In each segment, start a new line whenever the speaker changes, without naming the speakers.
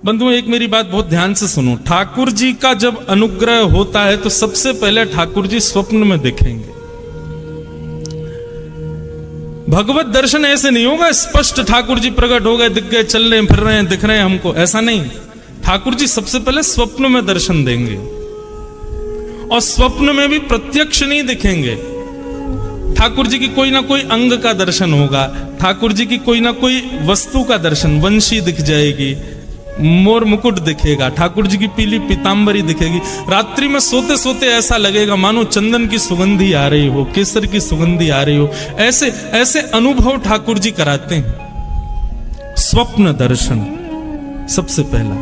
बंधुओं, एक मेरी बात बहुत ध्यान से सुनो। ठाकुर जी का जब अनुग्रह होता है तो सबसे पहले ठाकुर जी स्वप्न में दिखेंगे। भगवत दर्शन ऐसे नहीं होगा स्पष्ट ठाकुर जी प्रकट हो गए, दिख गए, चल रहे हैं, फिर रहे हैं, दिख रहे हैं हमको, ऐसा नहीं। ठाकुर जी सबसे पहले स्वप्न में दर्शन देंगे, और स्वप्न में भी प्रत्यक्ष नहीं दिखेंगे। ठाकुर जी की कोई ना कोई अंग का दर्शन होगा, ठाकुर जी की कोई ना कोई वस्तु का दर्शन, वंशी दिख जाएगी, मोर मुकुट दिखेगा, ठाकुर जी की पीली पीतांबरी दिखेगी। रात्रि में सोते सोते ऐसा लगेगा मानो चंदन की सुगंधी आ रही हो, केसर की सुगंधी आ रही हो। ऐसे ऐसे अनुभव ठाकुर जी कराते हैं। स्वप्न दर्शन सबसे पहला।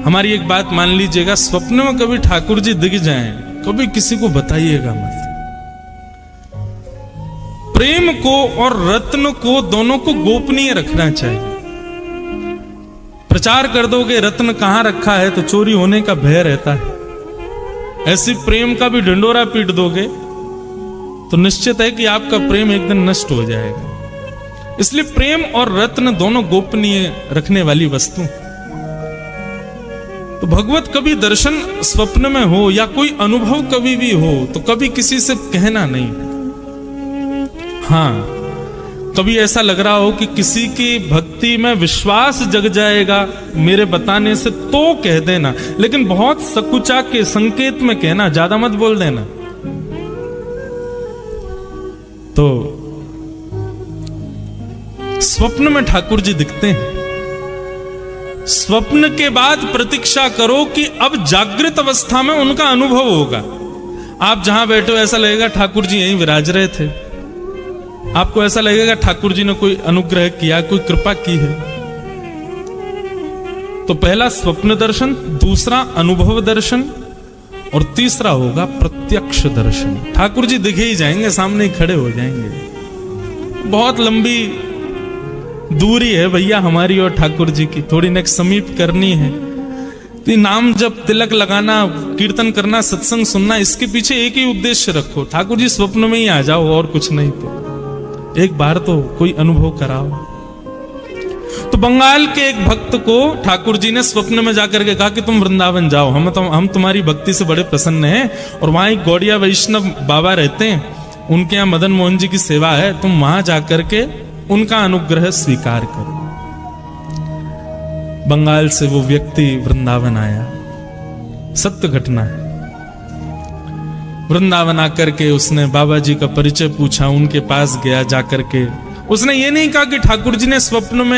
हमारी एक बात मान लीजिएगा, स्वप्न में कभी ठाकुर जी दिख जाएं, कभी किसी को बताइएगा मत। प्रेम को और रत्न को दोनों को गोपनीय रखना चाहिए। प्रचार कर दोगे रत्न कहां रखा है तो चोरी होने का भय रहता है। ऐसी प्रेम का भी ढिंडोरा पीट दोगे तो निश्चित है कि आपका प्रेम एक दिन नष्ट हो जाएगा। इसलिए प्रेम और रत्न दोनों गोपनीय रखने वाली वस्तु। तो भगवत कभी दर्शन स्वप्न में हो या कोई अनुभव कभी भी हो तो कभी किसी से कहना नहीं। हाँ, कभी ऐसा लग रहा हो कि किसी की भक्ति में विश्वास जग जाएगा मेरे बताने से, तो कह देना, लेकिन बहुत सकुचा के संकेत में कहना, ज्यादा मत बोल देना। तो स्वप्न में ठाकुर जी दिखते हैं। स्वप्न के बाद प्रतीक्षा करो कि अब जागृत अवस्था में उनका अनुभव होगा। आप जहां बैठे हो ऐसा लगेगा ठाकुर जी यहीं विराज रहे थे। आपको ऐसा लगेगा ठाकुर जी ने कोई अनुग्रह किया, कोई कृपा की है। तो पहला स्वप्न दर्शन, दूसरा अनुभव दर्शन, और तीसरा होगा प्रत्यक्ष दर्शन। ठाकुर जी दिखे ही जाएंगे, सामने ही खड़े हो जाएंगे। बहुत लंबी दूरी है भैया हमारी और ठाकुर जी की, थोड़ी नेक समीप करनी है। तो नाम जब तिलक लगाना, कीर्तन करना, सत्संग सुनना, इसके पीछे एक ही उद्देश्य रखो, ठाकुर जी स्वप्न में ही आ जाओ, और कुछ नहीं। तो एक बार तो कोई अनुभव कराओ। तो बंगाल के एक भक्त को ठाकुर जी ने स्वप्न में जाकर के कहा कि तुम वृंदावन जाओ, हम तुम्हारी भक्ति से बड़े प्रसन्न हैं, और वहां एक गौड़िया वैष्णव बाबा रहते हैं, उनके यहाँ मदन मोहन जी की सेवा है, तुम वहां जाकर के उनका अनुग्रह स्वीकार करो। बंगाल से वो व्यक्ति वृंदावन आया, सत्य घटना है। वृंदावन आकर के उसने बाबा जी का परिचय पूछा, उनके पास गया, जाकर के उसने ये नहीं कहा कि ठाकुर जी ने स्वप्न में